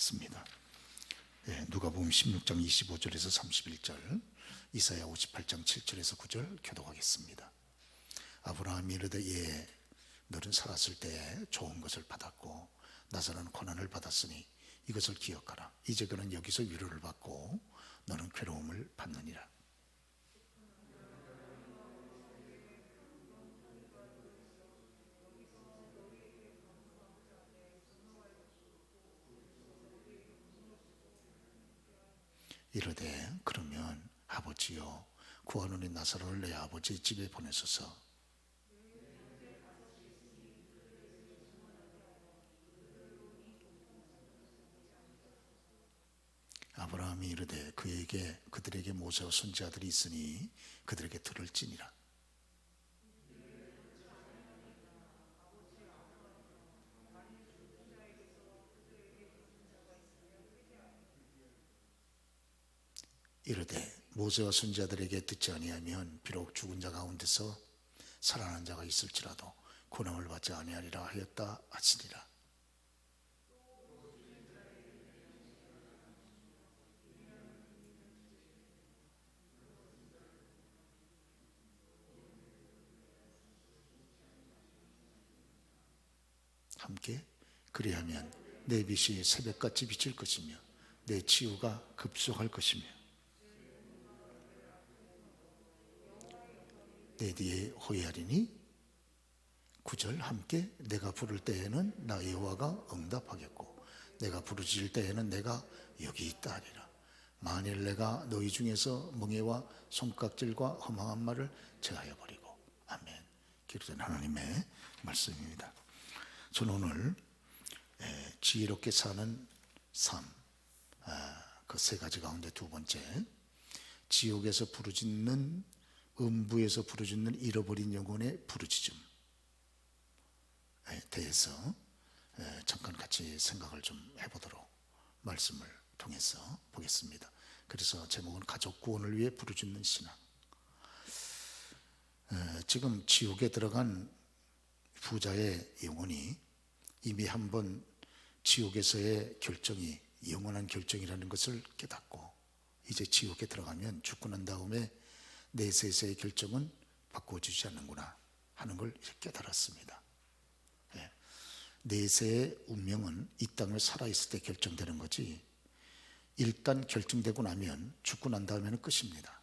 교도하겠습니다. 누가복음 16장 25절에서 31절, 이사야 58장 7절에서 9절 교도하겠습니다. 아브라함이 이르되 너는 살았을 때 좋은 것을 받았고 나사로는 고난을 받았으니 이것을 기억하라. 이제 그는 여기서 위로를 받고 너는 괴로움을 받느니라. 이르되 그러면 아버지여 구하노니 나사로를 내 아버지 집에 보내소서. 아브라함이 이르되 그들에게 모세와 선지자들이 있으니 그들에게 들을지니라. 이르되 모세와 선지자들에게 듣지 아니하면 비록 죽은 자 가운데서 살아난 자가 있을지라도 고난을 받지 아니하리라 하였다 하시니라. 함께 그리하면 내 빛이 새벽같이 비칠 것이며 내 치유가 급속할 것이며 내 뒤에 호위하리니 9절 함께 내가 부를 때에는 나 여호와가 응답하겠고 내가 부르짖을 때에는 내가 여기 있다 하리라. 만일 내가 너희 중에서 멍에와 손깍질과 허망한 말을 제하여 버리고. 아멘. 기록된 하나님의 말씀입니다. 저는 오늘 지혜롭게 사는 삶, 그 세 가지 가운데 두 번째, 지옥에서 부르짖는, 음부에서 부르짖는 잃어버린 영혼의 부르짖음에 대해서 잠깐 같이 생각을 좀 해보도록 말씀을 통해서 보겠습니다. 그래서 제목은 가족 구원을 위해 부르짖는 신앙. 지금 지옥에 들어간 부자의 영혼이 이미 한번 지옥에서의 결정이 영원한 결정이라는 것을 깨닫고 이제 지옥에 들어가면 죽고 난 다음에 내세에서의 결정은 바꿔주지 않는구나 하는 걸 깨달았습니다. 내세의 운명은 이 땅을 살아있을 때 결정되는 거지 일단 결정되고 나면 죽고 난 다음에는 끝입니다.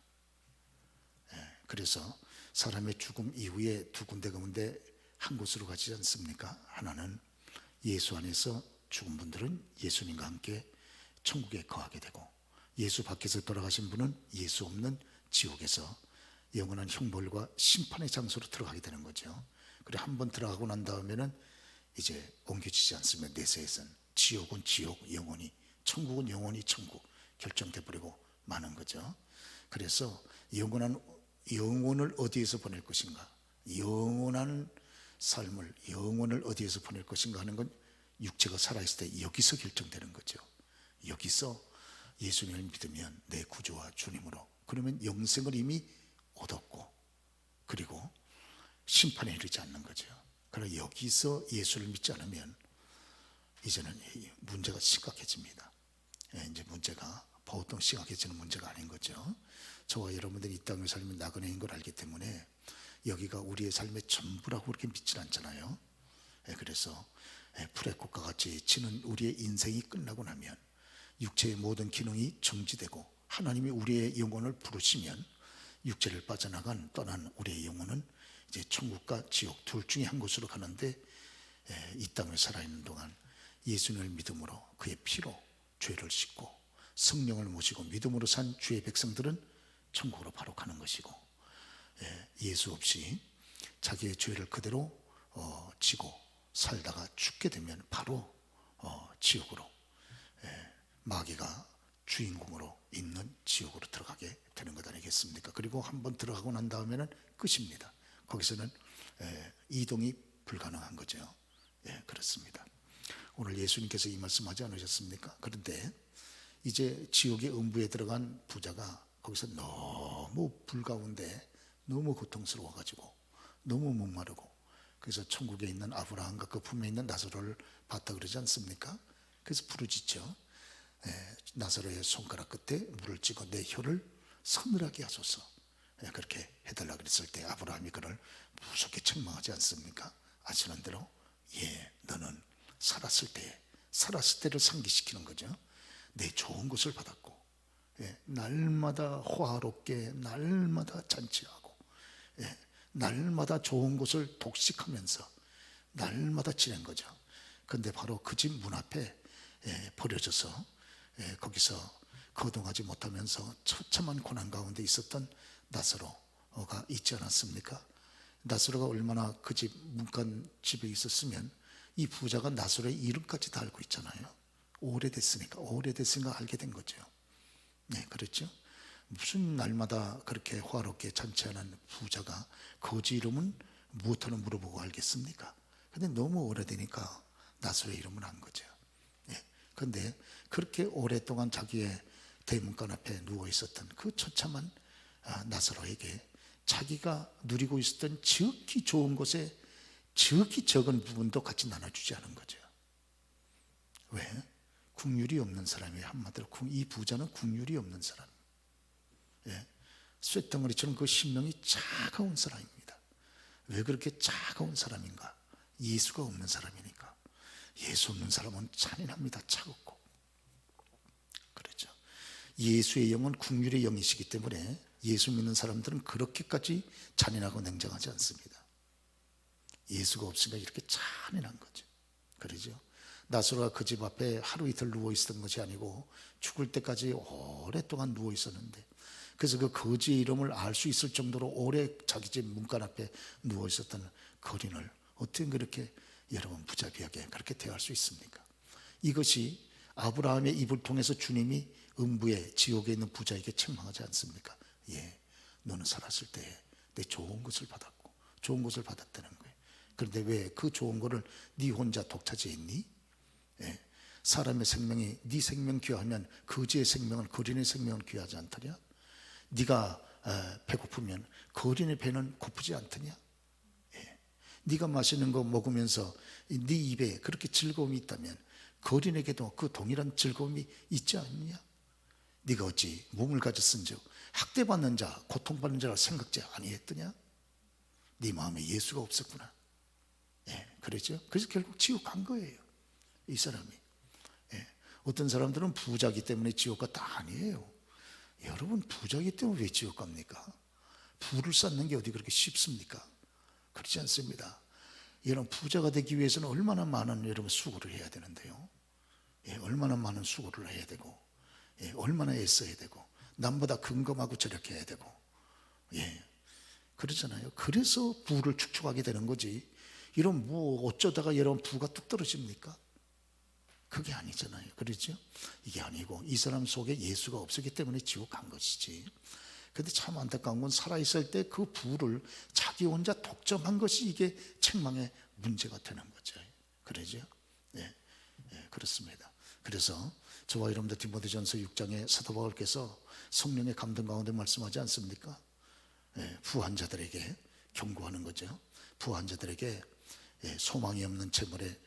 그래서 사람의 죽음 이후에 두 군데 가운데 한 곳으로 가지 않습니까? 하나는 예수 안에서 죽은 분들은 예수님과 함께 천국에 거하게 되고, 예수 밖에서 돌아가신 분은 예수 없는 지옥에서 영원한 형벌과 심판의 장소로 들어가게 되는 거죠. 그리고 한번 들어가고 난 다음에는 이제 옮겨지지 않습니다. 내세에서는 지옥은 지옥 영원히, 천국은 영원히 천국 결정돼 버리고 마는 거죠. 그래서 영혼을 어디에서 보낼 것인가, 영원한 삶을, 영혼을 어디에서 보낼 것인가 하는 건 육체가 살아있을 때 여기서 결정되는 거죠. 여기서 예수님을 믿으면 내 구주와 주님으로, 그러면 영생을 이미 얻었고 그리고 심판에 이르지 않는 거죠. 그러나 여기서 예수를 믿지 않으면 이제는 문제가 심각해집니다. 이제 문제가 보통 심각해지는 문제가 아닌 거죠. 저와 여러분들이 이 땅에 살면 나그네인 걸 알기 때문에 여기가 우리의 삶의 전부라고 그렇게 믿질 않잖아요. 그래서 불의 꽃과 같이 지는 우리의 인생이 끝나고 나면 육체의 모든 기능이 정지되고 하나님이 우리의 영혼을 부르시면 육체를 떠난 우리의 영혼은 이제 천국과 지옥 둘 중에 한 곳으로 가는데, 이 땅에 살아있는 동안 예수님을 믿음으로 그의 피로 죄를 씻고 성령을 모시고 믿음으로 산 주의 백성들은 천국으로 바로 가는 것이고, 예수 없이 자기의 죄를 그대로 지고 살다가 죽게 되면 바로 지옥으로, 마귀가 주인공으로 있는 지옥으로 들어가게 되는 것 아니겠습니까? 그리고 한번 들어가고 난 다음에는 끝입니다. 거기서는 이동이 불가능한 거죠. 그렇습니다. 오늘 예수님께서 이 말씀하지 않으셨습니까? 그런데 이제 지옥의 음부에 들어간 부자가 거기서 너무 불 가운데 너무 고통스러워가지고 너무 목마르고, 그래서 천국에 있는 아브라함과 그 품에 있는 나사로를 봤다 그러지 않습니까? 그래서 부르짖죠. 나사로의 손가락 끝에 물을 찍어 내 혀를 서늘하게 하소서. 그렇게 해달라 그랬을 때 아브라함이 그를 무섭게 책망하지 않습니까? 아시는 대로 너는 살았을 때를 상기시키는 거죠. 내 좋은 것을 받았고 날마다 화롭게 날마다 잔치하고 날마다 좋은 것을 독식하면서 날마다 지낸 거죠. 그런데 바로 그 집 문 앞에 버려져서 거기서 거동하지 못하면서 처참한 고난 가운데 있었던 나사로가 있지 않았습니까? 나사로가 얼마나 그 집 문간 집에 있었으면 이 부자가 나사로의 이름까지 다 알고 있잖아요. 오래됐으니까 알게 된 거죠. 그렇죠? 무슨 날마다 그렇게 화롭게 잔치하는 부자가 거지 이름은 무엇하는 물어보고 알겠습니까? 근데 너무 오래되니까 나사로의 이름은 안 거죠. 그런데 그렇게 오랫동안 자기의 대문간 앞에 누워 있었던 그 처참한 나사로에게 자기가 누리고 있었던 지극히 좋은 것에 지극히 적은 부분도 같이 나눠주지 않은 거죠. 왜? 국률이 없는 사람이에요. 한마디로 이 부자는 국률이 없는 사람. 쇳덩어리처럼 그 심령이 차가운 사람입니다. 왜 그렇게 차가운 사람인가? 예수가 없는 사람이니까. 예수 없는 사람은 잔인합니다. 차갑고. 그렇죠. 예수의 영은 국률의 영이시기 때문에 예수 믿는 사람들은 그렇게까지 잔인하고 냉정하지 않습니다. 예수가 없으니까 이렇게 잔인한 거죠. 그러죠. 나사로가 그 집 앞에 하루 이틀 누워 있었던 것이 아니고 죽을 때까지 오랫동안 누워 있었는데, 그래서 그 거지의 이름을 알 수 있을 정도로 오래 자기 집 문간 앞에 누워 있었던 거린을 어떻게 그렇게 여러분 부자비하게 그렇게 대할 수 있습니까? 이것이 아브라함의 입을 통해서 주님이 음부의 지옥에 있는 부자에게 책망하지 않습니까? 너는 살았을 때 내 좋은 것을 받았고 좋은 것을 받았다는 거예요. 그런데 왜 그 좋은 것을 네 혼자 독차지했니? 사람의 생명이 네 생명 귀하면 거지의 생명은 거린의 생명은 귀하지 않더냐? 네가 배고프면 거린의 배는 고프지 않더냐? 네가 맛있는 거 먹으면서 네 입에 그렇게 즐거움이 있다면 거린에게도 그 동일한 즐거움이 있지 않느냐? 네가 어찌 몸을 가졌은즉 학대받는 자, 고통받는 자를 생각지 아니했더냐? 네 마음에 예수가 없었구나. 그러죠? 그래서 결국 지옥 간 거예요, 이 사람이. 어떤 사람들은 부자기 때문에 지옥 갔다. 아니에요. 여러분, 부자기 때문에 왜 지옥 갑니까? 부를 쌓는 게 어디 그렇게 쉽습니까? 그렇지 않습니다. 여러분, 부자가 되기 위해서는 얼마나 많은 여러분 수고를 해야 되는데요. 얼마나 많은 수고를 해야 되고, 얼마나 애써야 되고, 남보다 근검하고 저력해야 되고, 그러잖아요. 그래서 부를 축적하게 되는 거지. 이런 어쩌다가 여러분 부가 뚝 떨어집니까? 그게 아니잖아요. 그렇죠? 이게 아니고 이 사람 속에 예수가 없었기 때문에 지옥 간 것이지. 근데 참 안타까운 건 살아있을 때 그 부를 자기 혼자 독점한 것이 이게 책망의 문제가 되는 거죠. 그러죠? 그렇습니다. 그래서 저와 여러분들 디모데전서 6장에 사도 바울께서 성령의 감동 가운데 말씀하지 않습니까? 부한 자들에게 경고하는 거죠. 부한 자들에게 소망이 없는 재물에,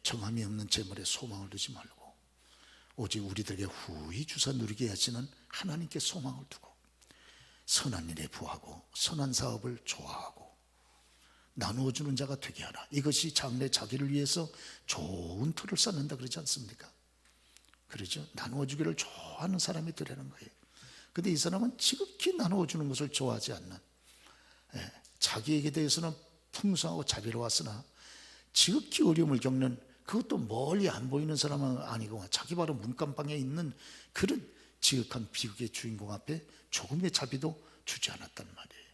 정함이 없는 재물에 소망을 두지 말고 오직 우리들에게 후히 주사 누리게 하시는 하나님께 소망을 두고 선한 일에 부하고 선한 사업을 좋아하고 나누어주는 자가 되게 하라. 이것이 장래 자기를 위해서 좋은 터를 쌓는다 그러지 않습니까? 그러죠? 나누어주기를 좋아하는 사람이 되라는 거예요. 근데 이 사람은 지극히 나누어주는 것을 좋아하지 않는, 자기에게 대해서는 풍성하고 자비로웠으나 지극히 어려움을 겪는, 그것도 멀리 안 보이는 사람은 아니고 자기 바로 문간방에 있는 그런 지극한 비극의 주인공 앞에 조금의 자비도 주지 않았단 말이에요.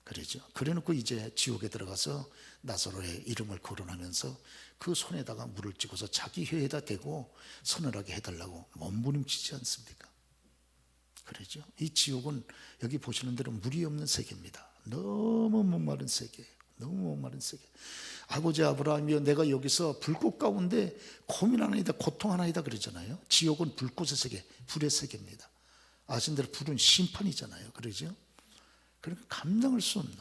그러죠. 그래놓고 이제 지옥에 들어가서 나사로의 이름을 거론하면서 그 손에다가 물을 찍어서 자기 혀에다 대고 서늘하게 해달라고 몸부림치지 않습니까? 그러죠. 이 지옥은 여기 보시는 대로 물이 없는 세계입니다. 너무 목마른 세계예요. 너무 목마른 세계. 아버지 아브라함이여, 내가 여기서 불꽃 가운데 고민 하나이다, 고통 하나이다 그러잖아요. 지옥은 불꽃의 세계, 불의 세계입니다. 아신 대로 불은 심판이잖아요. 그러죠. 그러니까 감당할 수 없는,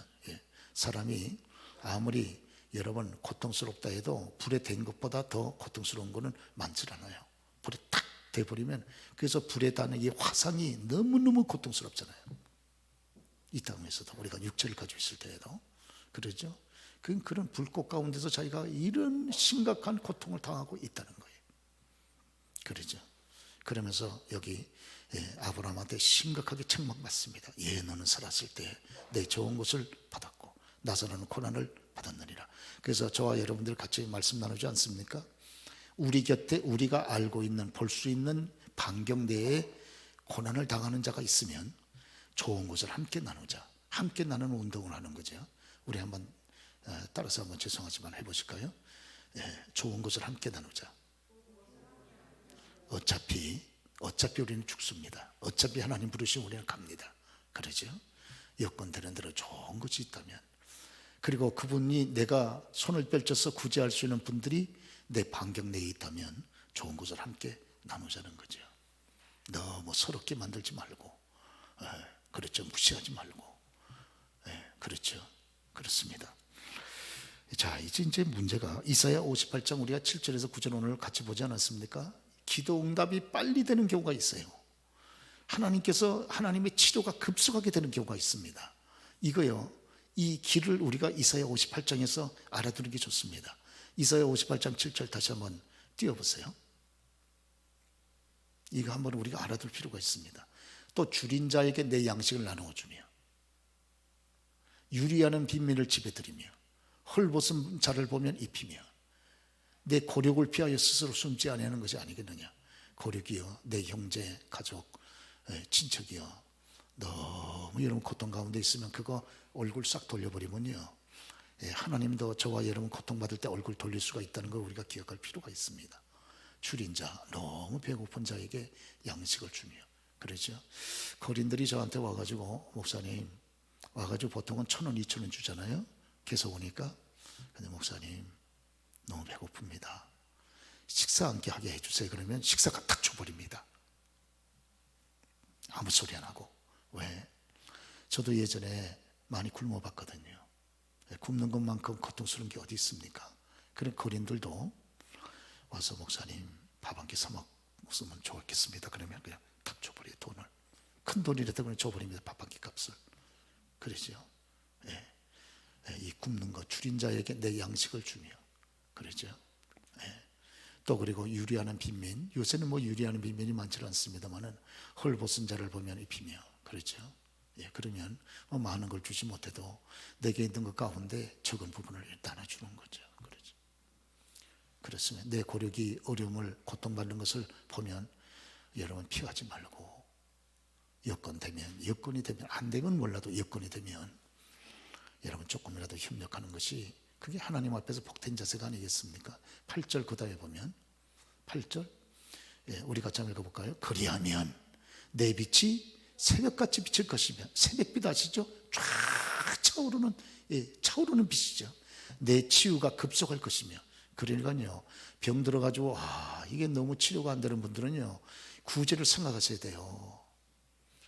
사람이 아무리 여러분 고통스럽다 해도 불에 댄 것보다 더 고통스러운 거는 많지 않아요. 불에 돼버리면, 그래서 불에 닿는 이 화상이 너무너무 고통스럽잖아요. 이 땅에서도 우리가 육체를 가지고 있을 때에도 그러죠. 그런 불꽃 가운데서 자기가 이런 심각한 고통을 당하고 있다는 거예요. 그러죠. 그러면서 여기 아브라함한테 심각하게 책망받습니다. 너는 살았을 때 내 좋은 것을 받았고 나사로는 고난을 받았느니라. 그래서 저와 여러분들 같이 말씀 나누지 않습니까? 우리 곁에 우리가 알고 있는, 볼 수 있는 반경 내에 고난을 당하는 자가 있으면 좋은 것을 함께 나누자. 함께 나누는 운동을 하는 거죠. 우리 한번 따라서 한번 죄송하지만 해보실까요? 좋은 것을 함께 나누자. 어차피 우리는 죽습니다. 어차피 하나님 부르시면 우리는 갑니다. 그러죠? 여건 되는 대로 좋은 것이 있다면, 그리고 그분이 내가 손을 펼쳐서 구제할 수 있는 분들이 내 반경 내에 있다면 좋은 것을 함께 나누자는 거죠. 너무 서럽게 만들지 말고, 그렇죠, 무시하지 말고, 그렇죠, 그렇습니다. 자, 이제 문제가 이사야 58장 우리가 7절에서 9절 오늘 같이 보지 않았습니까? 기도 응답이 빨리 되는 경우가 있어요. 하나님께서 하나님의 치료가 급속하게 되는 경우가 있습니다. 이거요, 이 길을 우리가 이사야 58장에서 알아두는 게 좋습니다. 이사야 58장 7절 다시 한번 띄워보세요. 이거 한번 우리가 알아둘 필요가 있습니다. 또 줄인 자에게 내 양식을 나누어 주며 유리하는 빈민을 집에 들이며 헐벗은 자를 보면 입히며 내 고력을 피하여 스스로 숨지 아니하는 것이 아니겠느냐. 고력이여, 내 형제, 가족, 친척이여, 너무 여러분 고통 가운데 있으면 그거 얼굴 싹 돌려버리면요, 하나님도 저와 여러분 고통받을 때 얼굴 돌릴 수가 있다는 걸 우리가 기억할 필요가 있습니다. 줄인 자, 너무 배고픈 자에게 양식을 주며. 그러죠. 거린들이 저한테 와가지고, 목사님, 와가지고 보통은 1,000원, 2,000원 주잖아요. 계속 오니까. 근데 목사님, 너무 배고픕니다. 식사 함께 하게 해주세요. 그러면 식사가 딱 줘버립니다. 아무 소리 안 하고. 왜? 저도 예전에 많이 굶어봤거든요. 굶는 것만큼 고통스러운 게 어디 있습니까? 그런 거린들도 와서 목사님 밥 한 끼 사 먹으면 좋겠습니다. 그러면 그냥 탁 줘버려요. 돈을. 큰 돈이라도 그냥 줘버립니다. 밥 한 끼 값을. 그러죠. 이 굶는 것, 줄인 자에게 내 양식을 주며. 그러죠. 또 그리고 유리하는 빈민, 요새는 뭐 유리하는 빈민이 많지 않습니다만은 헐벗은 자를 보면 입히며. 그렇죠. 그러면 뭐 많은 걸 주지 못해도 내게 있는 것 가운데 적은 부분을 나눠주는 거죠. 그렇죠. 그렇습니다. 내 고력이 어려움을 고통받는 것을 보면 여러분 피하지 말고, 여건이 되면 안 되면 몰라도 여건이 되면 여러분 조금이라도 협력하는 것이, 그게 하나님 앞에서 복된 자세가 아니겠습니까? 8절 그 다음에 보면 8절, 우리 같이 한번 읽어볼까요? 그리하면 내 빛이 새벽같이 비칠 것이며, 새벽빛 아시죠? 쫙 차오르는 빛이죠. 내 치유가 급속할 것이며. 그러니까요, 병 들어가지고 이게 너무 치료가 안 되는 분들은요, 구제를 생각하셔야 돼요.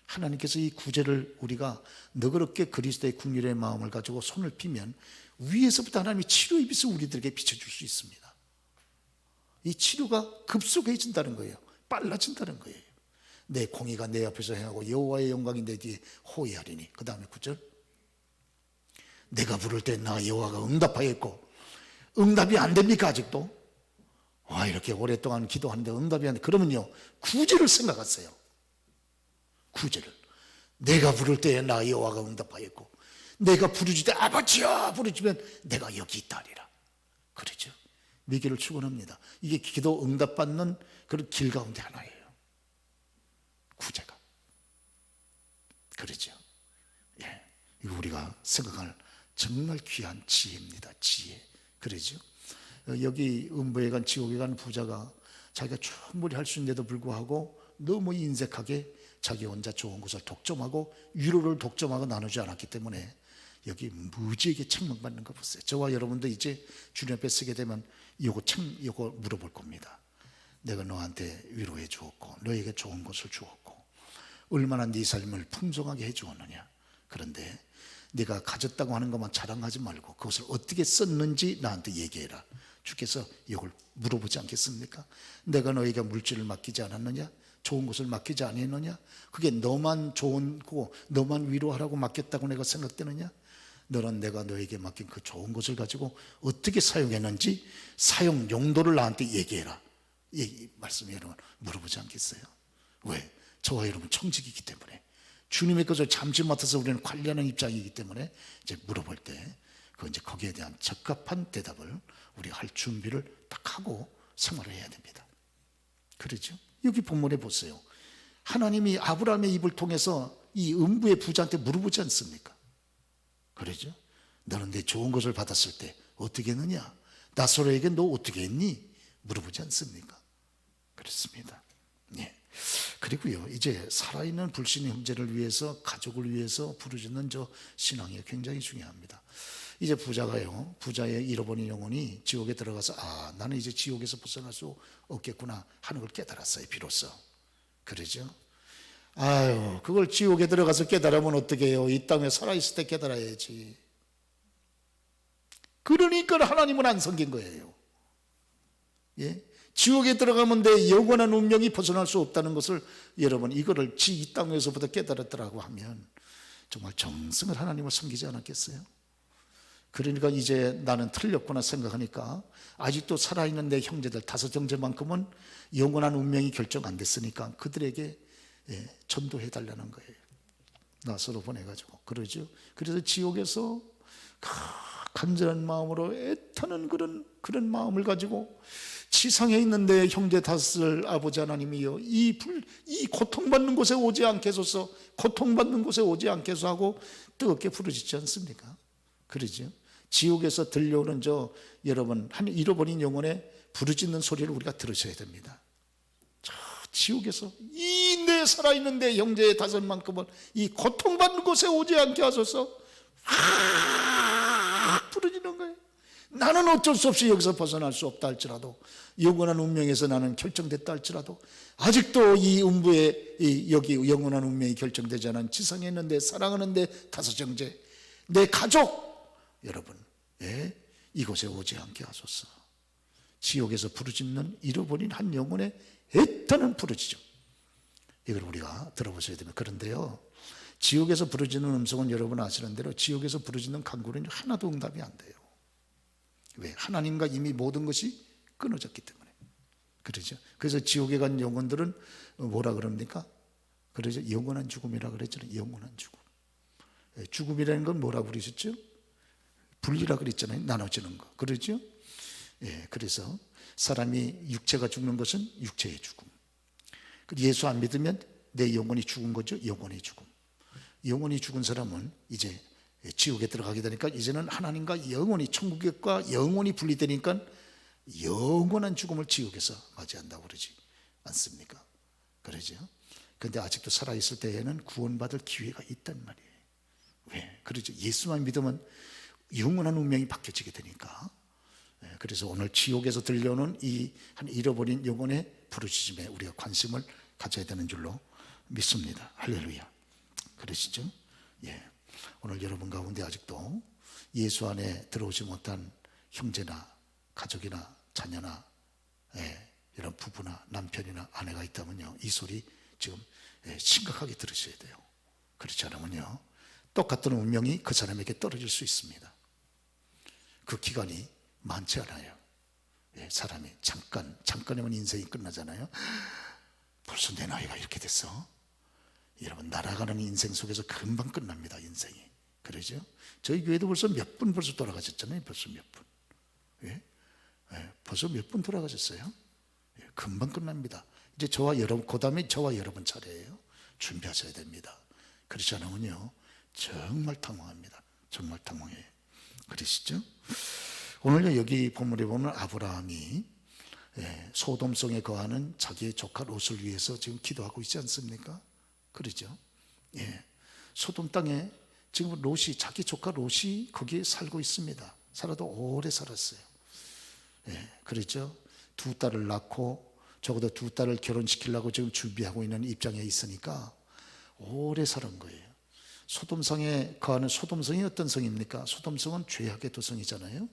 하나님께서 이 구제를 우리가 너그럽게 그리스도의 긍휼의 마음을 가지고 손을 피면 위에서부터 하나님이 치료의 빛을 우리들에게 비춰줄 수 있습니다. 이 치료가 급속해진다는 거예요. 빨라진다는 거예요. 내 공의가 내 앞에서 행하고 여호와의 영광이 내 뒤에 호위하리니. 그 다음에 9절, 내가 부를 때 나 여호와가 응답하였고. 응답이 안 됩니까 아직도? 이렇게 오랫동안 기도하는데 응답이 안 돼. 그러면요, 구제를 생각하세요. 구제를. 내가 부를 때에 나 여호와가 응답하였고, 내가 부르짖되 아버지여 부르짖으면 내가 여기 있다리라. 그러죠. 미기를 축원합니다. 이게 기도 응답받는 그런 길 가운데 하나예요. 구제가. 그러죠. 이거 우리가 생각할 정말 귀한 지혜입니다. 지혜. 그러죠. 여기 음부에 간 지옥에 간 부자가 자기가 충분히 할 수 있는데도 불구하고 너무 인색하게 자기 혼자 좋은 것을 독점하고 위로를 독점하고 나누지 않았기 때문에 여기 무지에게 책망받는 거 보세요. 저와 여러분도 이제 주님 앞에 서게 되면 이거 물어볼 겁니다. 내가 너한테 위로해 주었고 너에게 좋은 것을 주었고 얼마나 네 삶을 풍성하게 해 주었느냐. 그런데 네가 가졌다고 하는 것만 자랑하지 말고 그것을 어떻게 썼는지 나한테 얘기해라. 주께서 이걸 물어보지 않겠습니까? 내가 너에게 물질을 맡기지 않았느냐? 좋은 것을 맡기지 않았느냐? 그게 너만 좋은 거, 너만 위로하라고 맡겼다고 내가 생각되느냐? 너는 내가 너에게 맡긴 그 좋은 것을 가지고 어떻게 사용했는지 사용 용도를 나한테 얘기해라. 이 말씀 여러분 물어보지 않겠어요? 왜? 저와 여러분 청직이기 때문에, 주님의 것을 잠시 맡아서 우리는 관리하는 입장이기 때문에 이제 물어볼 때 그 이제 거기에 대한 적합한 대답을 우리가 할 준비를 딱 하고 생활을 해야 됩니다. 그렇죠? 여기 본문에 보세요. 하나님이 아브라함의 입을 통해서 이 음부의 부자한테 물어보지 않습니까? 그러죠? 너는 내 좋은 것을 받았을 때 어떻게 했느냐? 나사로에게 너 어떻게 했니? 물어보지 않습니까? 그렇습니다. 예. 그리고요, 이제 살아있는 불신의 형제를 위해서, 가족을 위해서 부르짖는 저 신앙이 굉장히 중요합니다. 이제 부자가요, 부자의 잃어버린 영혼이 지옥에 들어가서 나는 이제 지옥에서 벗어날 수 없겠구나 하는 걸 깨달았어요. 비로소. 그러죠? 아유, 그걸 지옥에 들어가서 깨달으면 어떻게 해요? 이 땅에 살아있을 때 깨달아야지. 그러니까 하나님은 안 섬긴 거예요. 예? 지옥에 들어가면 내 영원한 운명이 벗어날 수 없다는 것을 여러분 이거를 이 땅에서부터 깨달았더라고 하면 정말 정성을 하나님을 섬기지 않았겠어요? 그러니까 이제 나는 틀렸구나 생각하니까 아직도 살아있는 내 형제들 5 형제만큼은 영원한 운명이 결정 안 됐으니까 그들에게 전도해 달라는 거예요. 나서로 보내가지고. 그러죠. 그래서 지옥에서 간절한 마음으로 애타는 그런 마음을 가지고 지상에 있는 내 형제 5을 아버지 하나님이여 이 고통받는 곳에 오지 않게 해소서, 고통받는 곳에 오지 않게 해서 하고 뜨겁게 부르짖지 않습니까? 그러죠. 지옥에서 들려오는 여러분 한 잃어버린 영혼의 부르짖는 소리를 우리가 들으셔야 됩니다. 지옥에서 이 내 살아있는 내 형제의 5만큼은 이 고통받는 곳에 오지 않게 하소서 부르짖는 거예요. 나는 어쩔 수 없이 여기서 벗어날 수 없다 할지라도, 영원한 운명에서 나는 결정됐다 할지라도 아직도 이 음부에 여기 영원한 운명이 결정되지 않은 지상에 있는 내 사랑하는 내 5 형제, 내 가족 여러분, 이곳에 오지 않게 하소서. 지옥에서 부르짖는 잃어버린 한 영혼의 애타는 부르짖음, 이걸 우리가 들어보셔야 됩니다. 그런데요, 지옥에서 부르짖는 음성은 여러분 아시는 대로 지옥에서 부르짖는 간구는 하나도 응답이 안 돼요. 왜? 하나님과 이미 모든 것이 끊어졌기 때문에. 그러죠. 그래서 지옥에 간 영혼들은 뭐라 그럽니까? 그러죠. 영원한 죽음이라 그랬잖아요. 영원한 죽음. 죽음이라는 건 뭐라고 그러셨죠? 분리라 그랬잖아요. 나눠지는 거. 그러죠? 그래서 사람이 육체가 죽는 것은 육체의 죽음. 예수 안 믿으면 내 영혼이 죽은 거죠. 영혼의 죽음. 영혼이 죽은 사람은 이제 지옥에 들어가게 되니까 이제는 하나님과 영원히, 천국과 영원히 분리되니까 영원한 죽음을 지옥에서 맞이한다고 그러지 않습니까? 그러죠. 그런데 아직도 살아있을 때에는 구원받을 기회가 있단 말이에요. 왜? 그러죠. 예수만 믿으면 영원한 운명이 바뀌어지게 되니까. 그래서 오늘 지옥에서 들려오는 이 한 잃어버린 영혼의 부르짖음에 우리가 관심을 가져야 되는 줄로 믿습니다. 할렐루야. 그러시죠? 예. 오늘 여러분 가운데 아직도 예수 안에 들어오지 못한 형제나 가족이나 자녀나 이런 부부나 남편이나 아내가 있다면요, 이 소리 지금 심각하게 들으셔야 돼요. 그렇지 않으면요, 똑같은 운명이 그 사람에게 떨어질 수 있습니다. 그 기간이 많지 않아요. 사람이 잠깐이면 인생이 끝나잖아요. 벌써 내 나이가 이렇게 됐어? 여러분, 날아가는 인생 속에서 금방 끝납니다. 인생이. 그러죠? 저희 교회도 벌써 몇 분 벌써 돌아가셨잖아요. 벌써 몇 분. 벌써 몇 분 돌아가셨어요? 금방 끝납니다. 이제 저와 여러분, 그 다음에 저와 여러분 차례예요. 준비하셔야 됩니다. 그렇지 않으면요, 정말 당황합니다. 정말 당황해요. 그러시죠? 오늘 여기 본문에 보면 아브라함이 소돔성에 거하는 자기의 조카 롯을 위해서 지금 기도하고 있지 않습니까? 그러죠? 소돔 땅에 지금 롯이, 자기 조카 롯이 거기에 살고 있습니다. 살아도 오래 살았어요. 그렇죠? 2 딸을 낳고 적어도 2 딸을 결혼시키려고 지금 준비하고 있는 입장에 있으니까 오래 살은 거예요. 소돔성에 거하는 소돔성이 어떤 성입니까? 소돔성은 죄악의 도성이잖아요.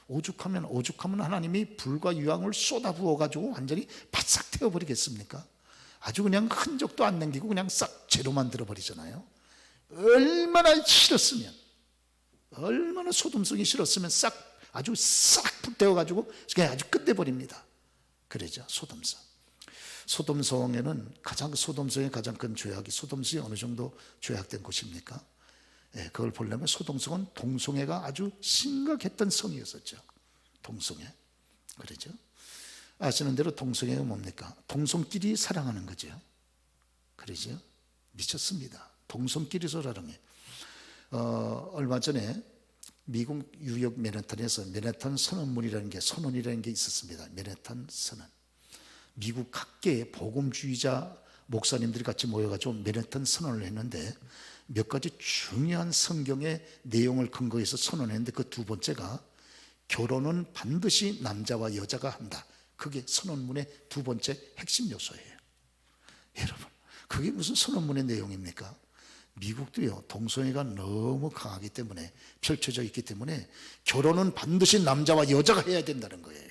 오죽하면 하나님이 불과 유황을 쏟아부어 가지고 완전히 바싹 태워버리겠습니까? 아주 그냥 흔적도 안 남기고 그냥 싹 죄로 만들어 버리잖아요. 얼마나 싫었으면, 얼마나 소돔성이 싫었으면 아주 싹 불태워 가지고 그냥 아주 끝내버립니다. 그러죠, 소돔성. 소돔성에는 소돔성의 가장 큰 죄악이, 소돔성이 어느 정도 죄악된 곳입니까? 그걸 보려면 소돔성은 동성애가 아주 심각했던 성이었었죠. 동성애. 그러죠. 아시는 대로 동성애가 뭡니까? 동성끼리 사랑하는 거죠. 그러죠. 미쳤습니다. 동성끼리 사랑해. 얼마 전에 미국 뉴욕 맨해튼에서 맨해튼 선언문이라는 선언이라는 게 있었습니다. 맨해튼 선언. 미국 각계의 복음주의자 목사님들이 같이 모여가지고 맨해튼 선언을 했는데 몇 가지 중요한 성경의 내용을 근거해서 선언했는데 그 두 번째가 결혼은 반드시 남자와 여자가 한다. 그게 선언문의 두 번째 핵심 요소예요. 여러분, 그게 무슨 선언문의 내용입니까? 미국도요, 동성애가 너무 강하기 때문에, 펼쳐져 있기 때문에 결혼은 반드시 남자와 여자가 해야 된다는 거예요.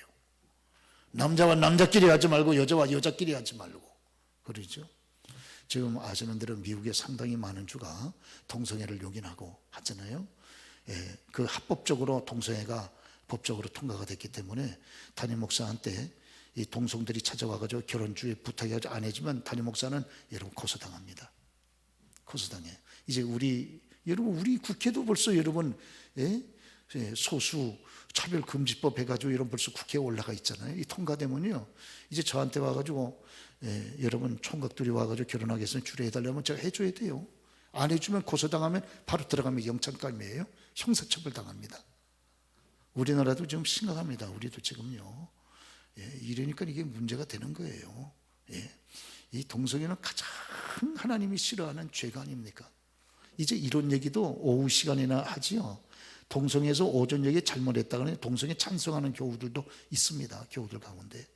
남자와 남자끼리 하지 말고 여자와 여자끼리 하지 말고. 그러죠. 지금 아시는 대로 미국에 상당히 많은 주가 동성애를 용인하고 하잖아요. 그 합법적으로 동성애가 법적으로 통과가 됐기 때문에 담임 목사한테 이 동성들이 찾아와가지고 결혼주에 부탁이 안 해주면 담임 목사는 여러분 고소당합니다. 고소당해. 이제 여러분 우리 국회도 벌써 여러분 소수 차별금지법 해가지고 여러분 벌써 국회에 올라가 있잖아요. 이 통과되면요 이제 저한테 와가지고 여러분 총각들이 와가지고 결혼하겠으면 주례해달라면 제가 해줘야 돼요. 안 해주면 고소당하면 바로 들어가면 영창감이에요. 형사처벌 당합니다. 우리나라도 지금 심각합니다. 우리도 지금요. 이러니까 이게 문제가 되는 거예요. 이 동성애는 가장 하나님이 싫어하는 죄가 아닙니까? 이제 이런 얘기도 오후 시간이나 하지요. 동성애에서 오전 얘기 잘못했다고 동성애 찬성하는 교우들도 있습니다. 교우들 가운데.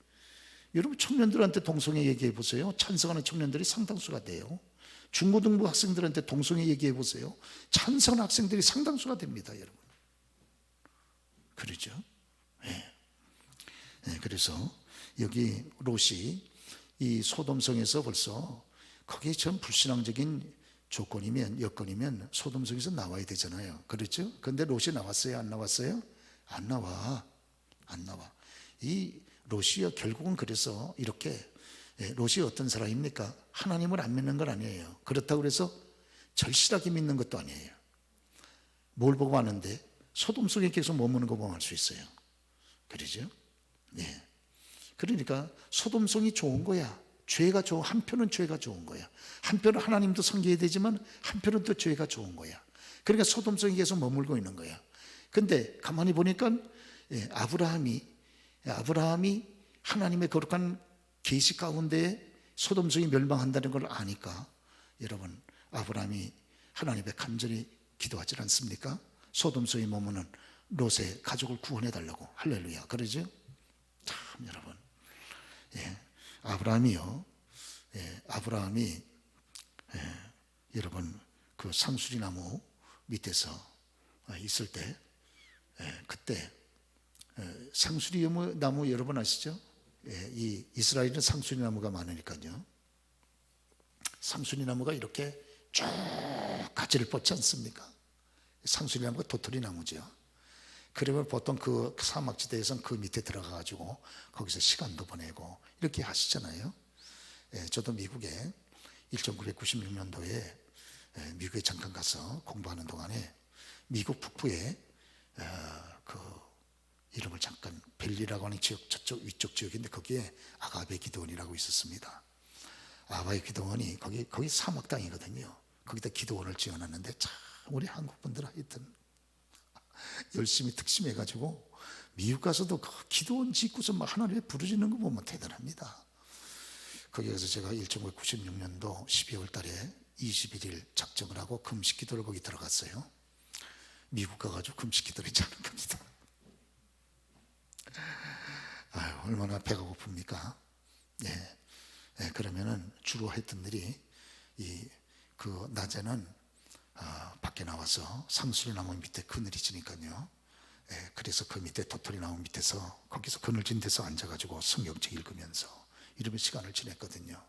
여러분 청년들한테 동성애 얘기해 보세요. 찬성하는 청년들이 상당수가 돼요. 중고등부 학생들한테 동성애 얘기해 보세요. 찬성하는 학생들이 상당수가 됩니다. 여러분. 그러죠. 그래서 여기 롯이 이 소돔성에서 벌써 거기에 전 불신앙적인 여건이면 소돔성에서 나와야 되잖아요. 그렇죠? 그런데 롯이 나왔어요? 안 나왔어요? 안 나와. 이 롯이 결국은 그래서 이렇게 롯이 어떤 사람입니까? 하나님을 안 믿는 건 아니에요. 그렇다고 해서 절실하게 믿는 것도 아니에요. 뭘 보고 아는데? 소돔 속에 계속 머무는 거 보면 알 수 있어요. 그러죠? 네. 그러니까 소돔성이 좋은 거야. 한편은 죄가 좋은 거야. 한편은 하나님도 섬겨야 되지만 한편은 또 죄가 좋은 거야. 그러니까 소돔성이 계속 머물고 있는 거야. 근데 가만히 보니까 아브라함이 하나님의 거룩한 계시 가운데 소돔성이 멸망한다는 걸 아니까 여러분 아브라함이 하나님의 간절히 기도하지 않습니까? 소돔성이 머무는 롯의 가족을 구원해 달라고. 할렐루야. 그러죠? 참 여러분 아브라함이 여러분 그 상수리 나무 밑에서 있을 때 그때 상수리 나무 여러분 아시죠? 이 이스라엘은 상수리 나무가 많으니까요. 상수리 나무가 이렇게 쭉 가지를 뻗지 않습니까? 상수리 나무가 도토리 나무죠. 그러면 보통 그 사막지대에서는 그 밑에 들어가가지고 거기서 시간도 보내고 이렇게 하시잖아요. 저도 미국에 1996년도에 미국에 잠깐 가서 공부하는 동안에 미국 북부에 그 이름을 잠깐 벨리라고 하는 지역 저쪽 위쪽 지역인데 거기에 아가베 기도원이라고 있었습니다. 아가베 기도원이 거기 사막 땅이거든요. 거기다 기도원을 지어놨는데 참 우리 한국 분들 하여튼 열심히 특심해가지고 미국 가서도 그 기도원 짓고서 막 하나님의 부르짖는 거 보면 대단합니다. 거기 가서 제가 1996년도 12월 달에 21일 작정을 하고 금식 기도를 거기 들어갔어요. 미국 가가지고 금식 기도를 했지 않은 겁니다. 아유, 얼마나 배가 고픕니까? 그러면은 주로 했던 일이 그 낮에는 밖에 나와서 상수리나무 밑에 그늘이 지니까요. 그래서 그 밑에 도토리나무 밑에서 거기서 그늘진 데서 앉아가지고 성경책 읽으면서 이러면 시간을 지냈거든요.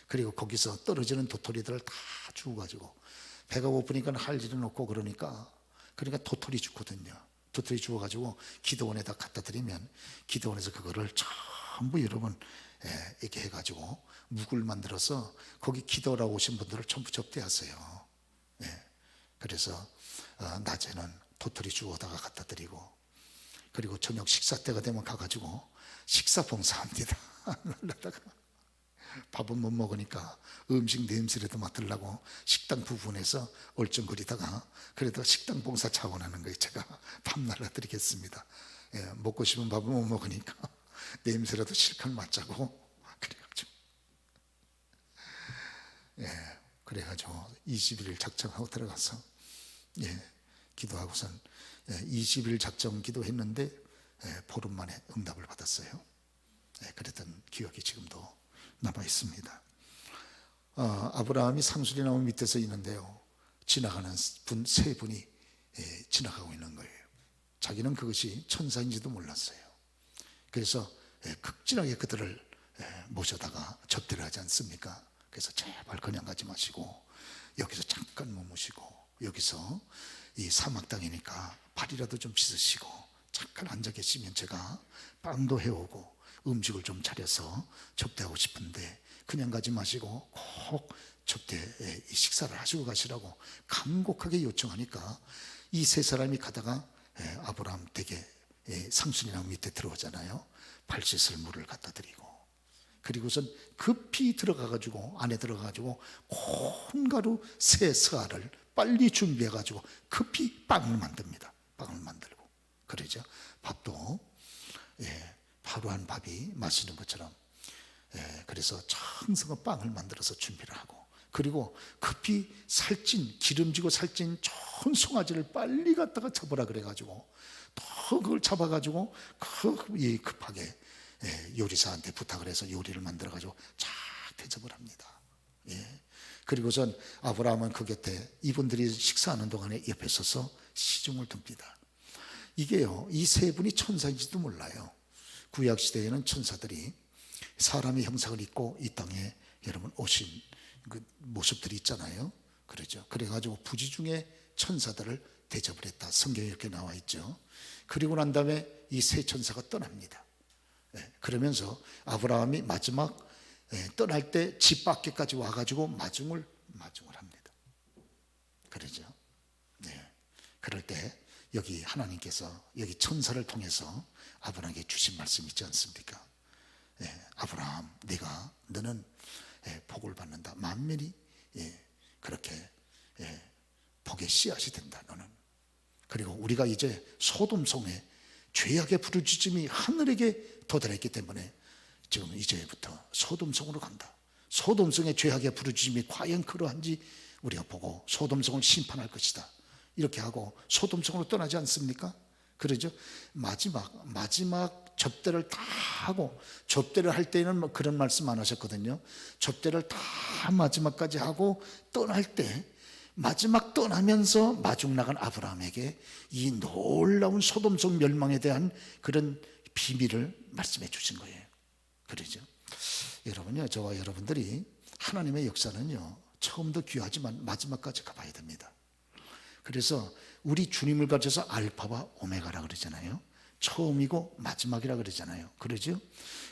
그리고 거기서 떨어지는 도토리들을 다 주워가지고 배가 고프니까 할 일은 없고 그러니까 도토리 주거든요. 도토리 주워가지고 기도원에다 갖다 드리면 기도원에서 그거를 전부 여러분 이렇게 해가지고 묵을 만들어서 거기 기도하러 오신 분들을 전부 접대하세요. 그래서 낮에는 도토리 주워다가 갖다 드리고, 그리고 저녁 식사 때가 되면 가가지고 식사 봉사합니다. 날라다가 밥은 못 먹으니까 음식 냄새라도 맡으려고 식당 부분에서 얼쩡거리다가 그래도 식당 봉사 차원하는 거예요. 제가 밥 날라드리겠습니다. 먹고 싶은 밥은 못 먹으니까 냄새라도 실컷 맡자고 그래가지고 20일 작정하고 들어가서 기도하고선 20일 작정 기도했는데 보름 만에 응답을 받았어요. 그랬던 기억이 지금도 남아 있습니다. 아브라함이 상수리나무 밑에서 있는데요, 지나가는 분 세 분이 지나가고 있는 거예요. 자기는 그것이 천사인지도 몰랐어요. 그래서 극진하게 그들을 모셔다가 접대를 하지 않습니까? 그래서 제발 그냥 가지 마시고 여기서 잠깐 머무시고, 여기서 이 사막 땅이니까 발이라도 좀 씻으시고 잠깐 앉아 계시면 제가 빵도 해오고 음식을 좀 차려서 접대하고 싶은데 그냥 가지 마시고 꼭 접대 식사를 하시고 가시라고 간곡하게 요청하니까 이 세 사람이 가다가 아브라함 댁에 상수리나무 밑에 들어오잖아요. 발 씻을 물을 갖다 드리고, 그리고선 급히 들어가가지고 안에 들어가가지고 콩가루 세 스아를 빨리 준비해가지고 급히 빵을 만듭니다. 빵을 만들고 그러죠. 밥도 하루한 밥이 마시는 것처럼 그래서 청성한 빵을 만들어서 준비를 하고, 그리고 급히 살찐 기름지고 살찐 좋은 송아지를 빨리 갖다가 잡으라 그래가지고 또 그걸 잡아가지고 급하게 요리사한테 부탁을 해서 요리를 만들어가지고 쫙 대접을 합니다. 그리고선 아브라함은 그 곁에 이분들이 식사하는 동안에 옆에 서서 시중을 듭니다. 이게요, 이 세 분이 천사인지도 몰라요. 구약시대에는 천사들이 사람의 형상을 입고 이 땅에 여러분 오신 그 모습들이 있잖아요. 그러죠. 그래가지고 부지중에 천사들을 대접을 했다. 성경에 이렇게 나와 있죠. 그리고 난 다음에 이 세 천사가 떠납니다. 그러면서 아브라함이 마지막 떠날 때 집 밖에까지 와가지고 마중을 합니다. 그러죠. 그럴 때 여기 하나님께서 여기 천사를 통해서 아브라함에게 주신 말씀 있지 않습니까? 아브라함, 너는 복을 받는다. 만민이 그렇게 복의 씨앗이 된다. 너는. 그리고 우리가 이제 소돔성에 죄악의 부르짖음이 하늘에게 도달했기 때문에 지금 이제부터 소돔성으로 간다. 소돔성의 죄악의 부르짖음이 과연 그러한지 우리가 보고 소돔성을 심판할 것이다. 이렇게 하고 소돔성으로 떠나지 않습니까? 그러죠. 마지막 접대를 다 하고, 접대를 할 때는 뭐 그런 말씀 안 하셨거든요. 접대를 다 마지막까지 하고 떠날 때 마지막 떠나면서 마중 나간 아브라함에게 이 놀라운 소돔성 멸망에 대한 그런 비밀을 말씀해 주신 거예요. 그러죠. 여러분요, 저와 여러분들이 하나님의 역사는요, 처음도 귀하지만 마지막까지 가봐야 됩니다. 그래서 우리 주님을 가르쳐서 알파와 오메가라 그러잖아요. 처음이고 마지막이라 그러잖아요. 그러죠?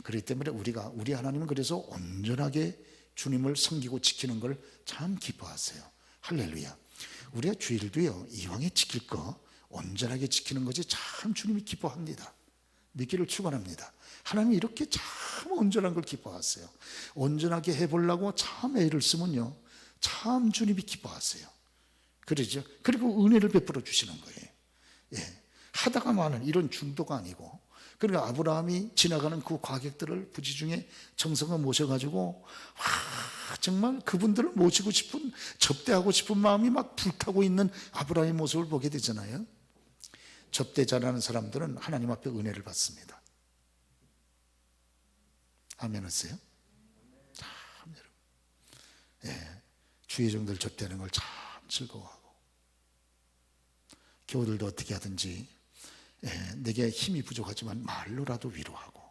그렇기 때문에 우리 하나님은 그래서 온전하게 주님을 섬기고 지키는 걸 참 기뻐하세요. 할렐루야. 우리가 주일도요, 이왕에 지킬 거 온전하게 지키는 것이 참 주님이 기뻐합니다. 믿기를 축원합니다. 하나님이 이렇게 참 온전한 걸 기뻐하세요. 온전하게 해보려고 참 애를 쓰면요, 참 주님이 기뻐하세요. 그러죠. 그리고 은혜를 베풀어 주시는 거예요. 하다가 많은 이런 중도가 아니고, 그러니까 아브라함이 지나가는 그 과객들을 부지중에 정성을 모셔가지고 정말 그분들을 모시고 싶은, 접대하고 싶은 마음이 막 불타고 있는 아브라함의 모습을 보게 되잖아요. 접대 잘하는 사람들은 하나님 앞에 은혜를 받습니다. 아멘 하세요? 참 여러분, 주의 종들 접대하는 걸 참 즐거워하고, 교우들도 어떻게 하든지 내게 힘이 부족하지만 말로라도 위로하고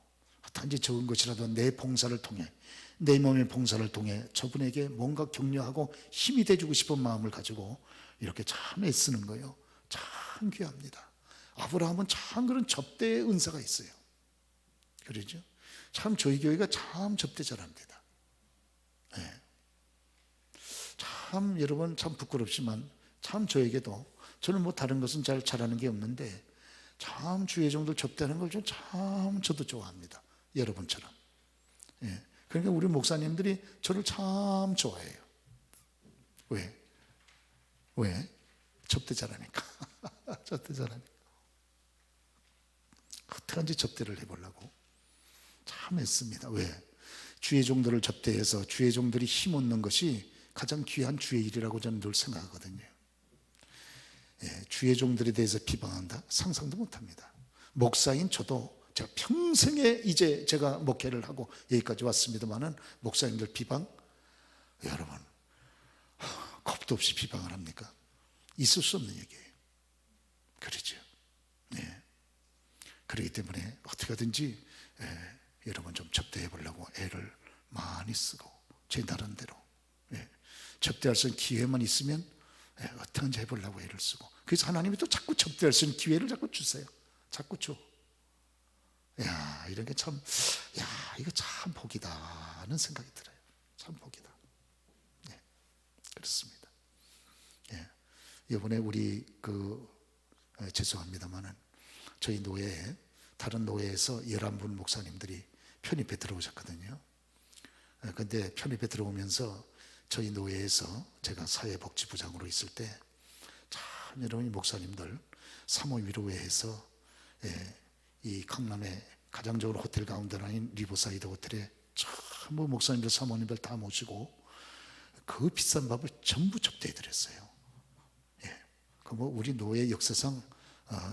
단지 적은 것이라도 내 봉사를 통해 내 몸의 봉사를 통해 저분에게 뭔가 격려하고 힘이 돼주고 싶은 마음을 가지고 이렇게 참 애쓰는 거예요. 참 귀합니다. 아브라함은 참 그런 접대의 은사가 있어요. 그러죠? 참 저희 교회가 참 접대 잘합니다. 네. 참 여러분 참 부끄럽지만 참 저에게도 저는 뭐 다른 것은 잘 잘하는 게 없는데 참 주의 종들 접대하는 걸 참 저도 좋아합니다. 여러분처럼. 예. 그러니까 우리 목사님들이 저를 참 좋아해요. 왜? 접대 잘하니까. 접대 잘하니까. 어떡한지 접대를 해보려고 참 애씁니다. 왜? 주의 종들을 접대해서 주의 종들이 힘 얻는 것이 가장 귀한 주의 일이라고 저는 늘 생각하거든요. 예, 주의 종들에 대해서 비방한다? 상상도 못합니다. 목사인 저도 제가 평생에 이제 제가 목회를 하고 여기까지 왔습니다만은 목사님들 비방, 여러분 겁도 없이 비방을 합니까? 있을 수 없는 얘기예요. 그러죠. 네. 그렇기 때문에 어떻게 하든지 여러분 좀 접대해 보려고 애를 많이 쓰고 제 나름대로 접대할 수 있는 기회만 있으면 어떻게든지 해보려고 애를 쓰고, 그래서 하나님이 또 자꾸 접대할 수 있는 기회를 자꾸 주세요. 자꾸 줘. 야, 이런 게 참, 야, 이거 참 복이다는 생각이 들어요. 참 복이다. 네, 그렇습니다. 예, 이번에 우리 죄송합니다만은 저희 노예에 다른 노예에서 11분 목사님들이 편입에 들어오셨거든요. 근데 편입에 들어오면서 저희 노예에서 제가 사회복지부장으로 있을 때 참 여러분 목사님들 사모 위로회에서 이 강남의 가장 좋은 호텔 가운데 아닌 리버사이드 호텔에 전부 목사님들 사모님들 다 모시고 그 비싼 밥을 전부 접대해 드렸어요. 그 뭐 우리 노예 역사상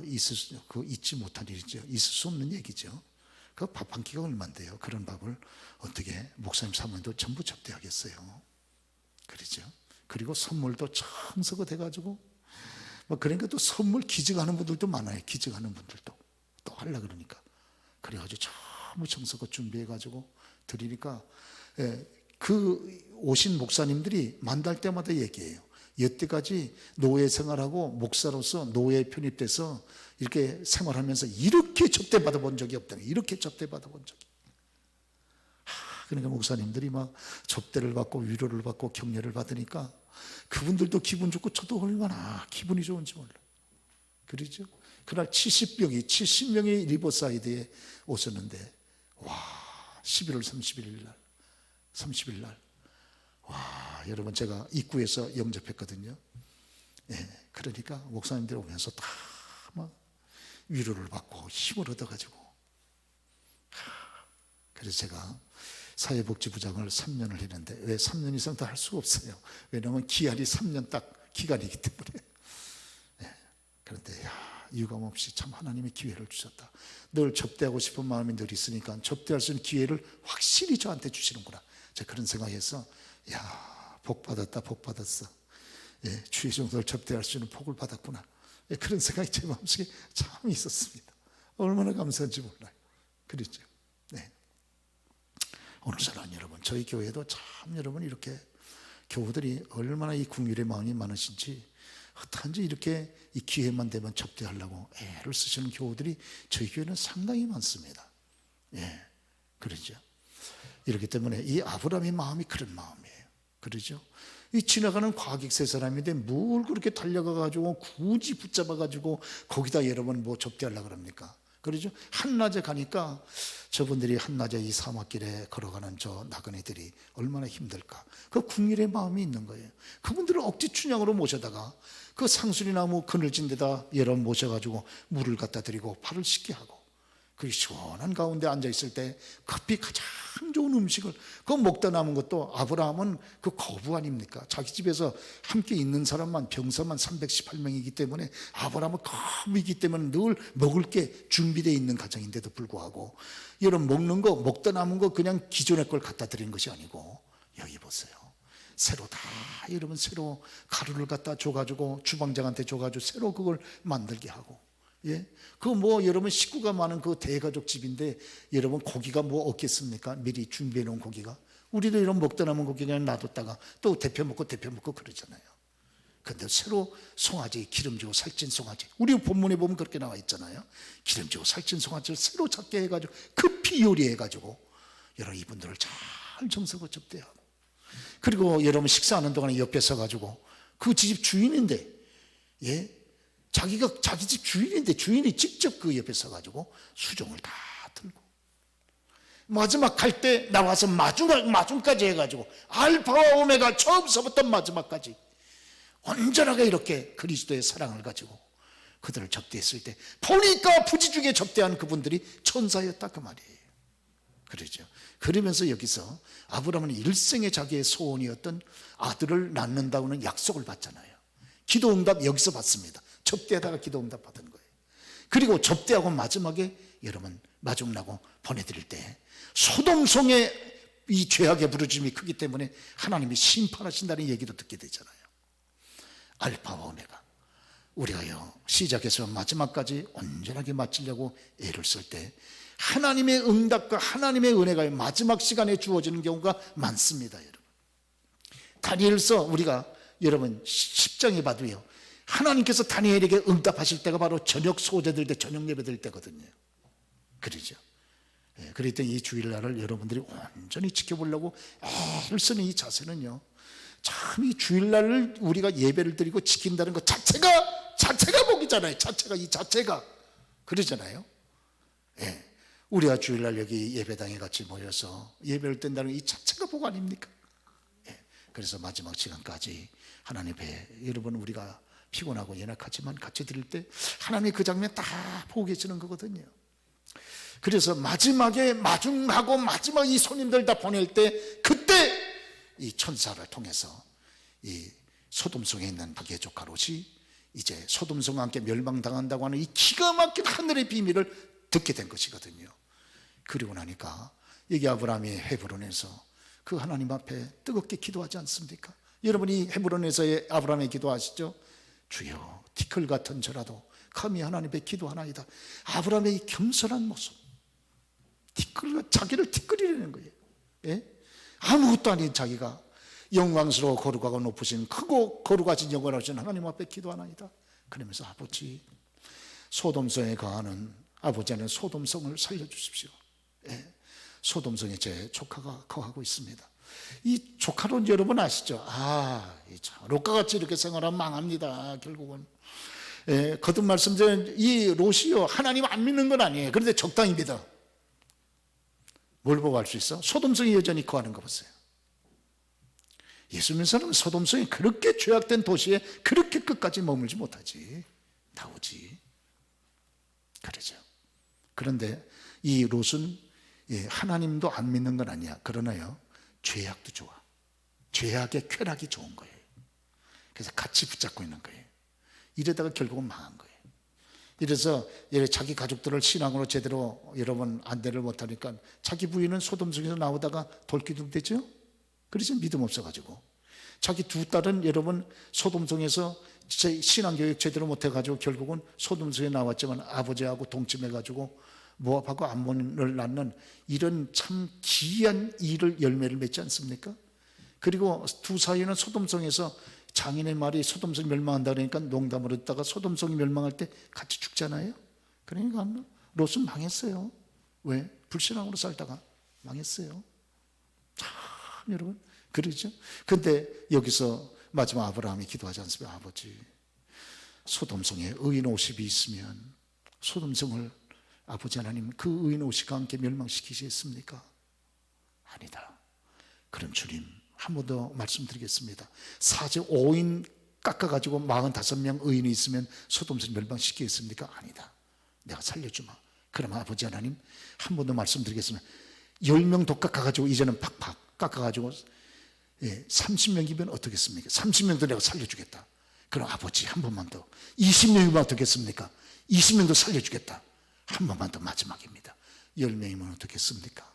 잊지 못할 일이죠. 있을 수 없는 얘기죠. 그 밥 한 끼가 얼마인데요. 그런 밥을 어떻게 목사님 사모님도 전부 접대하겠어요. 그렇죠. 그리고 선물도 청소가 돼가지고 그러니까 또 선물 기증하는 분들도 많아요. 기증하는 분들도 또 하려고 그러니까 그래가지고 전부 청소가 준비해가지고 드리니까 그 오신 목사님들이 만날 때마다 얘기해요. 여태까지 노예 생활하고 목사로서 노예에 편입돼서 이렇게 생활하면서 이렇게 접대받아 본 적이 없다는, 이렇게 접대받아 본 적이. 그러니까 목사님들이 막 접대를 받고 위로를 받고 격려를 받으니까 그분들도 기분 좋고 저도 얼마나 기분이 좋은지 몰라요. 그러죠? 그날 70명이 리버사이드에 오셨는데, 와, 11월 30일 날, 와, 여러분 제가 입구에서 영접했거든요. 그러니까 목사님들 오면서 다 막 위로를 받고 힘을 얻어가지고, 그래서 제가 사회복지부장을 3년을 했는데 왜 3년 이상 더 할 수가 없어요. 왜냐하면 기한이 3년 딱 기간이기 때문에. 그런데 유감없이 참 하나님이 기회를 주셨다. 늘 접대하고 싶은 마음이 늘 있으니까 접대할 수 있는 기회를 확실히 저한테 주시는구나. 제가 그런 생각에서 복 받았다, 복 받았어. 주의 종들 접대할 수 있는 복을 받았구나. 그런 생각이 제 마음속에 참 있었습니다. 얼마나 감사한지 몰라요. 그렇죠. 네. 오늘 사랑하는 여러분, 저희 교회도 참 여러분 이렇게 교우들이 얼마나 이 긍휼의 마음이 많으신지, 어떠한지 이렇게 이 기회만 되면 접대하려고 애를 쓰시는 교우들이 저희 교회는 상당히 많습니다. 그러죠. 이렇기 때문에 이 아브라함의 마음이 그런 마음이에요. 그러죠. 이 지나가는 과객 세 사람인데 뭘 그렇게 달려가가지고 굳이 붙잡아가지고 거기다 여러분 뭐 접대하려고 그럽니까? 그러죠. 한낮에 가니까 저분들이 한낮에 이 사막길에 걸어가는 저 나그네들이 얼마나 힘들까. 그 긍휼의 마음이 있는 거예요. 그분들을 억지 춘향으로 모셔다가 그 상수리나무 그늘진 데다 여러분 모셔가지고 물을 갖다 드리고 발을 씻게 하고, 그 시원한 가운데 앉아있을 때 커피 가장 좋은 음식을 그거 먹다 남은 것도, 아브라함은 그 거부 아닙니까? 자기 집에서 함께 있는 사람만 병사만 318명이기 때문에 아브라함은 거부이기 때문에 늘 먹을 게 준비되어 있는 가정인데도 불구하고 여러분 먹는 거 먹다 남은 거 그냥 기존의 걸 갖다 드리는 것이 아니고 여기 보세요. 새로 다 여러분 새로 가루를 갖다 줘가지고 주방장한테 줘가지고 새로 그걸 만들게 하고, 예, 그 뭐 여러분 식구가 많은 그 대가족 집인데 여러분 고기가 뭐 없겠습니까? 미리 준비해 놓은 고기가. 우리도 이런 먹다 남은 고기 그냥 놔뒀다가 또 데펴 먹고 그러잖아요. 근데 새로 송아지, 기름지고 살찐 송아지, 우리 본문에 보면 그렇게 나와 있잖아요. 기름지고 살찐 송아지를 새로 잡게 해가지고 급히 요리해가지고 여러분 이분들을 잘 정석으로 접대하고, 그리고 여러분 식사하는 동안에 옆에 서가지고 그 집 주인인데, 예, 자기가 자기 집 주인인데 주인이 직접 그 옆에 서가지고 수종을 다 들고 마지막 갈 때 나와서 마중까지 해가지고 알파와 오메가 처음서부터 마지막까지 온전하게 이렇게 그리스도의 사랑을 가지고 그들을 접대했을 때 보니까 부지중에 접대한 그분들이 천사였다 그 말이에요. 그러죠. 그러면서 여기서 아브라함은 일생에 자기의 소원이었던 아들을 낳는다고는 약속을 받잖아요. 기도 응답 여기서 받습니다. 접대하다가 기도 응답 받은 거예요. 그리고 접대하고 마지막에 여러분 마중나고 보내드릴 때 소돔성의 이 죄악의 부르짖음이 크기 때문에 하나님이 심판하신다는 얘기도 듣게 되잖아요. 알파와 오메가, 우리가요 시작해서 마지막까지 온전하게 마치려고 애를 쓸 때 하나님의 응답과 하나님의 은혜가 마지막 시간에 주어지는 경우가 많습니다. 여러분 다니엘서 우리가 여러분 10장에 봐도요 하나님께서 다니엘에게 응답하실 때가 바로 저녁 소제될 때, 저녁 예배될 때거든요. 그러죠. 예, 그럴 때 이 주일날을 여러분들이 온전히 지켜보려고 애를 쓰는 이 자세는요 참 이 주일날을 우리가 예배를 드리고 지킨다는 것 자체가 복이잖아요. 이 자체가 그러잖아요. 예, 우리가 주일날 여기 예배당에 같이 모여서 예배를 든다는 이 자체가 복 아닙니까? 예, 그래서 마지막 시간까지 하나님 배 여러분 우리가 피곤하고 연약하지만 같이 드릴 때 하나님이 그 장면 다 보고 계시는 거거든요. 그래서 마지막에 마중하고 마지막 이 손님들 다 보낼 때 그때 이 천사를 통해서 이 소돔성에 있는 북의 조카 롯이 이제 소돔성과 함께 멸망당한다고 하는 이 기가 막힌 하늘의 비밀을 듣게 된 것이거든요. 그리고 나니까 여기 아브라함이 헤브론에서 그 하나님 앞에 뜨겁게 기도하지 않습니까? 여러분이 헤브론에서의 아브라함의 기도하시죠? 주여 티끌 같은 저라도 감히 하나님 앞에 기도하나이다. 아브라함의 이 겸손한 모습, 자기를 티끌이라는 거예요. 예? 아무것도 아닌 자기가 영광스러워 거룩하고 높으신 크고 거룩하신 영원하신 하나님 앞에 기도하나이다. 그러면서 아버지 소돔성에 거하는 아버지는 소돔성을 살려주십시오. 예? 소돔성에 제 조카가 거하고 있습니다. 이 조카론 여러분 아시죠? 롯과같이 이렇게 생활하면 망합니다. 결국은 예, 거듭 말씀드린 이 롯이요 하나님 안 믿는 건 아니에요. 그런데 적당히 믿어. 뭘 보고 알 수 있어? 소돔성이 여전히 거하는 거 보세요. 예수 믿는 사람은 소돔성이 그렇게 죄악된 도시에 그렇게 끝까지 머물지 못하지. 나오지. 그러죠. 그런데 이 롯은 하나님도 안 믿는 건 아니야. 그러나요 죄악도 좋아. 죄악의 쾌락이 좋은 거예요. 그래서 같이 붙잡고 있는 거예요. 이러다가 결국은 망한 거예요. 이래서 자기 가족들을 신앙으로 제대로 여러분 안대를 못하니까 자기 부인은 소돔성에서 나오다가 돌기둥 되죠. 그래서 믿음 없어가지고 자기 두 딸은 여러분 소돔성에서 신앙교육 제대로 못해가지고 결국은 소돔성에 나왔지만 아버지하고 동침해가지고 모압하고 암몬을 낳는 이런 참 기이한 일을 열매를 맺지 않습니까? 그리고 두 사이는 소돔성에서 장인의 말이 소돔성이 멸망한다 그러니까 농담으로 했다가 소돔성이 멸망할 때 같이 죽잖아요. 그러니까 롯은 망했어요. 왜? 불신앙으로 살다가 망했어요. 참 여러분 그러죠. 근데 여기서 마지막 아브라함이 기도하지 않습니까? 아버지 소돔성에 의인 50이 있으면 소돔성을 아버지 하나님 그 의인 50과 함께 멸망시키시겠습니까? 아니다. 그럼 주님 한 번 더 말씀드리겠습니다. 사제 5인 깎아가지고 45명 의인이 있으면 소돔성 멸망시키겠습니까? 아니다. 내가 살려주마. 그럼 아버지 하나님 한 번 더 말씀드리겠습니다. 10명 더 깎아가지고 이제는 팍팍 깎아가지고 30명이면 어떻겠습니까? 30명도 내가 살려주겠다. 그럼 아버지 한 번만 더 20명이면 어떻겠습니까? 20명도 살려주겠다. 한 번만 더 마지막입니다. 10명이면 어떻겠습니까?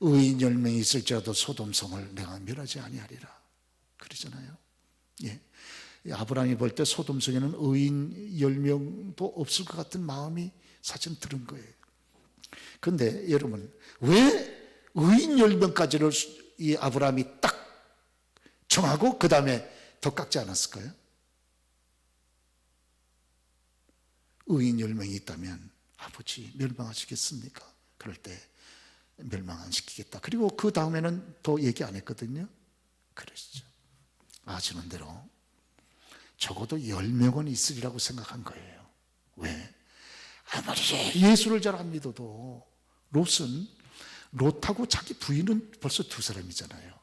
의인 10명이 있을지라도 소돔성을 내가 멸하지 아니하리라 그러잖아요. 예. 아브라함이 볼 때 소돔성에는 의인 10명도 없을 것 같은 마음이 사실은 들은 거예요. 그런데 여러분, 왜 의인 10명까지를 이 아브라함이 딱 정하고 그 다음에 더 깎지 않았을까요? 의인 10명이 있다면 아버지 멸망하시겠습니까? 그럴 때 멸망 안 시키겠다. 그리고 그 다음에는 더 얘기 안 했거든요. 그러시죠. 아시는 대로 적어도 10명은 있으리라고 생각한 거예요. 왜? 아무리 예수를 잘 안 믿어도 롯하고 자기 부인은 벌써 2사람이잖아요.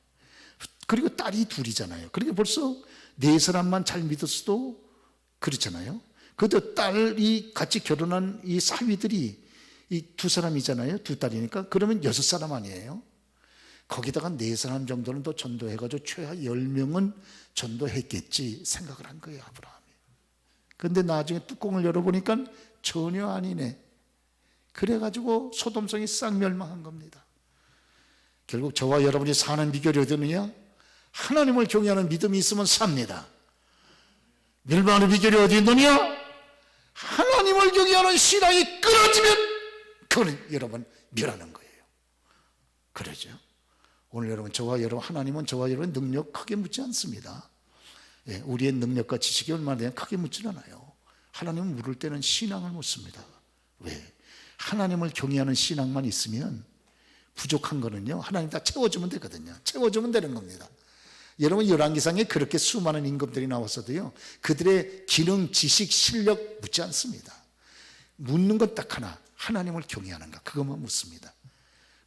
그리고 딸이 2이잖아요. 그러니까 벌써 4사람만 잘 믿었어도 그렇잖아요. 그래도 딸이 같이 결혼한 이 사위들이 이 2사람이잖아요. 2딸이니까. 그러면 6사람 아니에요. 거기다가 4사람 정도는 더 전도해가지고 최하 10명은 전도했겠지 생각을 한 거예요, 아브라함이. 그런데 나중에 뚜껑을 열어보니까 전혀 아니네. 그래가지고 소돔성이 싹 멸망한 겁니다. 결국 저와 여러분이 사는 비결이 어디느냐? 하나님을 경외하는 믿음이 있으면 삽니다. 멸망하는 비결이 어디 있느냐? 하나님을 경외하는 신앙이 끊어지면 그는 여러분 멸하는 거예요. 그러죠. 오늘 여러분 하나님은 저와 여러분 능력 크게 묻지 않습니다. 예, 우리의 능력과 지식이 얼마나 되냐 크게 묻지 않아요. 하나님은 물을 때는 신앙을 묻습니다. 왜? 하나님을 경외하는 신앙만 있으면 부족한 거는요 하나님 다 채워주면 되거든요. 채워주면 되는 겁니다. 여러분 열왕기상에 그렇게 수많은 임금들이 나왔어도요 그들의 기능, 지식, 실력 묻지 않습니다. 묻는 건 딱 하나, 하나님을 경외하는가, 그것만 묻습니다.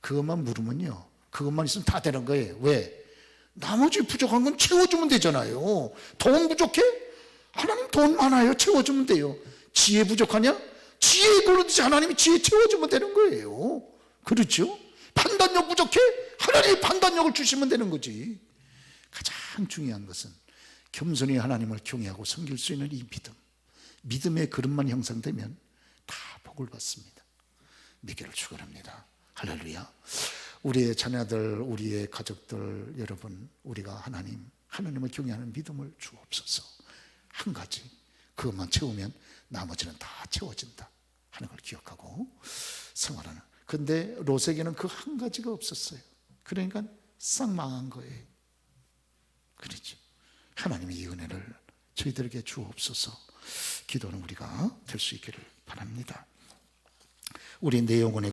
그것만 물으면요 그것만 있으면 다 되는 거예요. 왜? 나머지 부족한 건 채워주면 되잖아요. 돈 부족해? 하나님 돈 많아요. 채워주면 돼요. 지혜 부족하냐? 지혜 그러듯이 하나님이 지혜 채워주면 되는 거예요. 그렇죠? 판단력 부족해? 하나님이 판단력을 주시면 되는 거지. 가장 중요한 것은 겸손히 하나님을 경외하고 섬길 수 있는 이 믿음의 그릇만 형성되면 다 복을 받습니다. 믿기를 축원합니다. 할렐루야. 우리의 자녀들, 우리의 가족들, 여러분, 우리가 하나님을 경외하는 믿음을 주옵소서. 한 가지 그것만 채우면 나머지는 다 채워진다 하는 걸 기억하고 생활하는. 근데 롯에게는 그 한 가지가 없었어요. 그러니까 싹 망한 거예요. 그렇죠. 하나님의 이 은혜를 저희들에게 주옵소서. 기도는 우리가 될 수 있기를 바랍니다. 우리 내 영혼의